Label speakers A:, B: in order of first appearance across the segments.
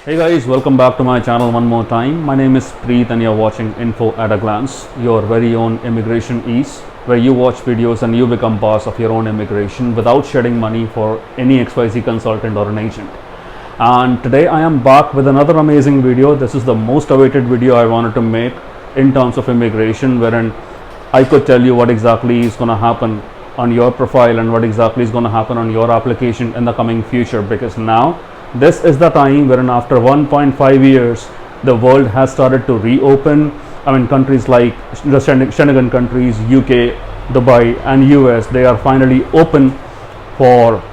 A: Hey guys, welcome back to my channel one more time. My name is Preet and you're watching Info at a Glance, your very own immigration ease, where you watch videos and you become boss of your own immigration without shedding money for any XYZ consultant or an agent. And today I am back with another amazing video. This is the most awaited video I wanted to make in terms of immigration, wherein I could tell you what exactly is going to happen on your profile and what exactly is going to happen on your application in the coming future, because now this is the time wherein after 1.5 years the world has started to reopen. I mean, countries like the Schengen countries, UK, Dubai and US, they are finally open for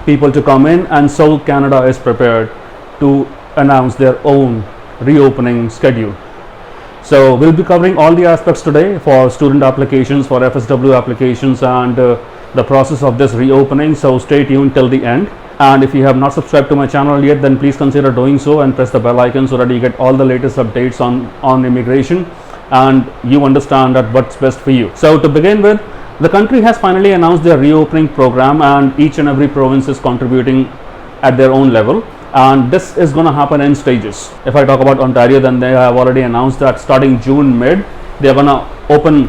A: people to come in, and so Canada is prepared to announce their own reopening schedule. So we'll be covering all the aspects today for student applications, for FSW applications, and the process of this reopening. So stay tuned till the end. And if you have not subscribed to my channel yet, then please consider doing so and press the bell icon so that you get all the latest updates on immigration and you understand that what's best for you. So to begin with, the country has finally announced their reopening program, and each and every province is contributing at their own level. And this is going to happen in stages. If I talk about Ontario, then they have already announced that starting June mid, they are going to open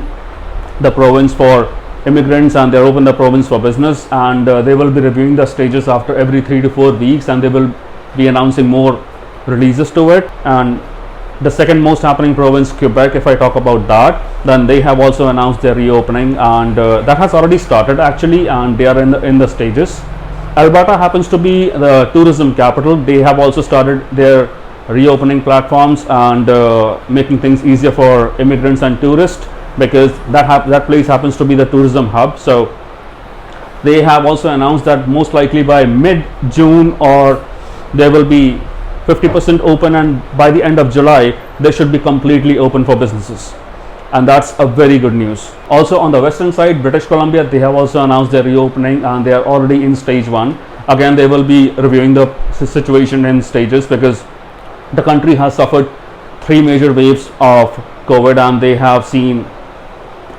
A: the province for immigrants and they open the province for business, and they will be reviewing the stages after every 3 to 4 weeks, and they will be announcing more releases to it. And the second most happening province, Quebec, if I talk about that, then they have also announced their reopening, and that has already started actually, and they are in the stages. Alberta happens to be the tourism capital. They have also started their reopening platforms and making things easier for immigrants and tourists, because that place happens to be the tourism hub. So they have also announced that most likely by mid-June or they will be 50% open, and by the end of July they should be completely open for businesses, and that's a very good news. Also on the western side, British Columbia, they have also announced their reopening and they are already in stage 1. Again, they will be reviewing the situation in stages, because the country has suffered 3 major waves of COVID and they have seen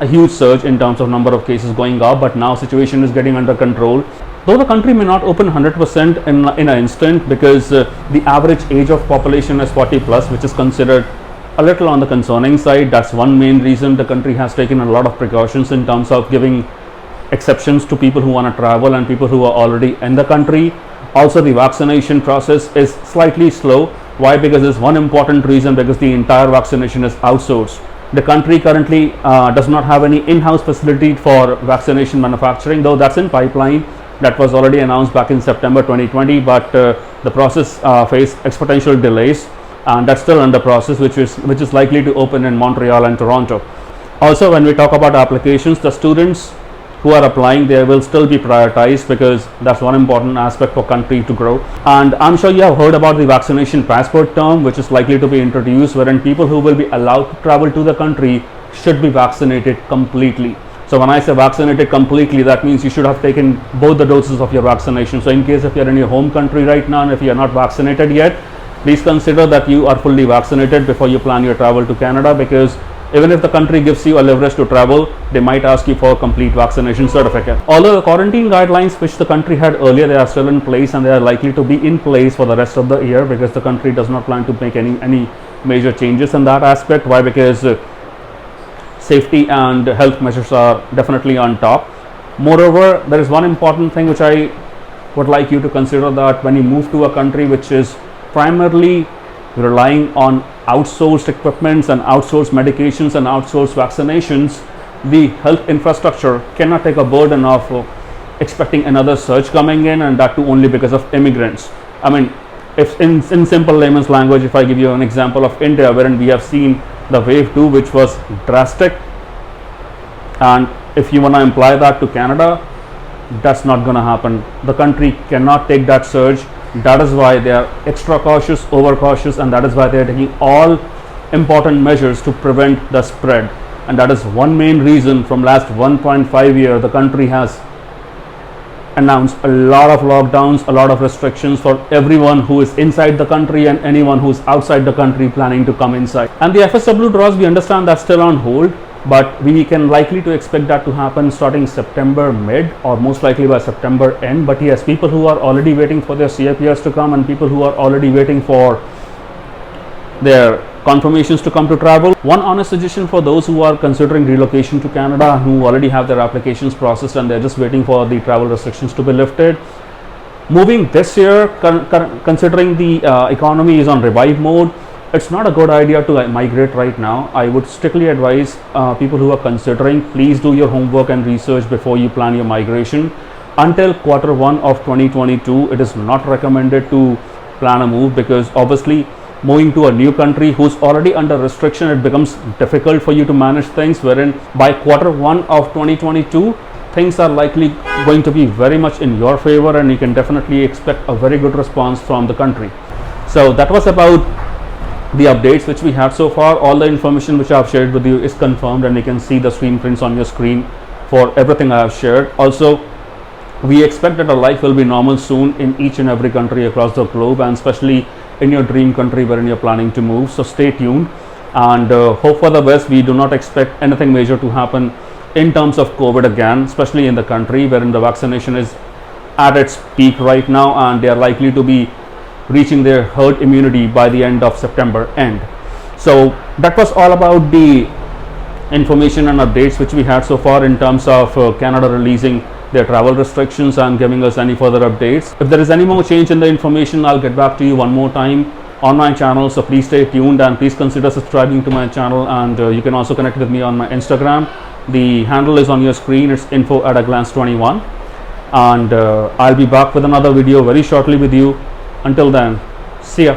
A: a huge surge in terms of number of cases going up, but now situation is getting under control. Though the country may not open 100% in an instant, because the average age of population is 40 plus, which is considered a little on the concerning side. That's one main reason the country has taken a lot of precautions in terms of giving exceptions to people who want to travel and people who are already in the country. Also, the vaccination process is slightly slow. Why? Because there's one important reason, because the entire vaccination is outsourced. The country currently does not have any in-house facility for vaccination manufacturing, though that's in pipeline. That was already announced back in September 2020, but the process faced exponential delays, and that's still under process, which is likely to open in Montreal and Toronto. Also, when we talk about applications, the students who are applying, they will still be prioritized, because that's one important aspect for country to grow. And I'm sure you have heard about the vaccination passport term, which is likely to be introduced, wherein people who will be allowed to travel to the country should be vaccinated completely. So when I say vaccinated completely, that means you should have taken both the doses of your vaccination. So in case if you're in your home country right now and if you're not vaccinated yet, please consider that you are fully vaccinated before you plan your travel to Canada, because even if the country gives you a leverage to travel, they might ask you for a complete vaccination certificate. Although the quarantine guidelines which the country had earlier, they are still in place, and they are likely to be in place for the rest of the year, because the country does not plan to make any major changes in that aspect. Why? Because safety and health measures are definitely on top. Moreover, there is one important thing which I would like you to consider, that when you move to a country which is primarily relying on outsourced equipments and outsourced medications and outsourced vaccinations, the health infrastructure cannot take a burden of expecting another surge coming in, and that too only because of immigrants. I mean, if in simple layman's language, if I give you an example of India, wherein we have seen the wave 2, which was drastic, and if you want to imply that to Canada, that's not going to happen. The country cannot take that surge. That is why they are extra cautious, over cautious, and that is why they are taking all important measures to prevent the spread. And that is one main reason from last 1.5 years the country has announced a lot of lockdowns, a lot of restrictions for everyone who is inside the country and anyone who is outside the country planning to come inside. And the FSW draws, we understand that's still on hold. but we can likely to expect that to happen starting September mid or most likely by September end. But yes, people who are already waiting for their CIPS to come and people who are already waiting for their confirmations to come to travel, one honest suggestion for those who are considering relocation to Canada, who already have their applications processed and they're just waiting for the travel restrictions to be lifted, moving this year, considering the economy is on revive mode, it's not a good idea to migrate right now. I would strictly advise people who are considering, please do your homework and research before you plan your migration. Until Q1 of 2022, it is not recommended to plan a move, because obviously moving to a new country who's already under restriction, it becomes difficult for you to manage things, wherein by Q1 of 2022, things are likely going to be very much in your favor and you can definitely expect a very good response from the country. So that was about the updates which we had so far. All the information which I have shared with you is confirmed and you can see the screen prints on your screen for everything I have shared. Also, we expect that our life will be normal soon in each and every country across the globe, and especially in your dream country wherein you're planning to move. So stay tuned and hope for the best. We do not expect anything major to happen in terms of COVID again, especially in the country wherein the vaccination is at its peak right now and they are likely to be reaching their herd immunity by the end of September end. So that was all about the information and updates which we had so far in terms of Canada releasing their travel restrictions and giving us any further updates. If there is any more change in the information, I'll get back to you one more time on my channel, so please stay tuned and please consider subscribing to my channel. And you can also connect with me on my Instagram. The handle is on your screen. It's info@aglance21, and I'll be back with another video very shortly with you. Until then, see ya.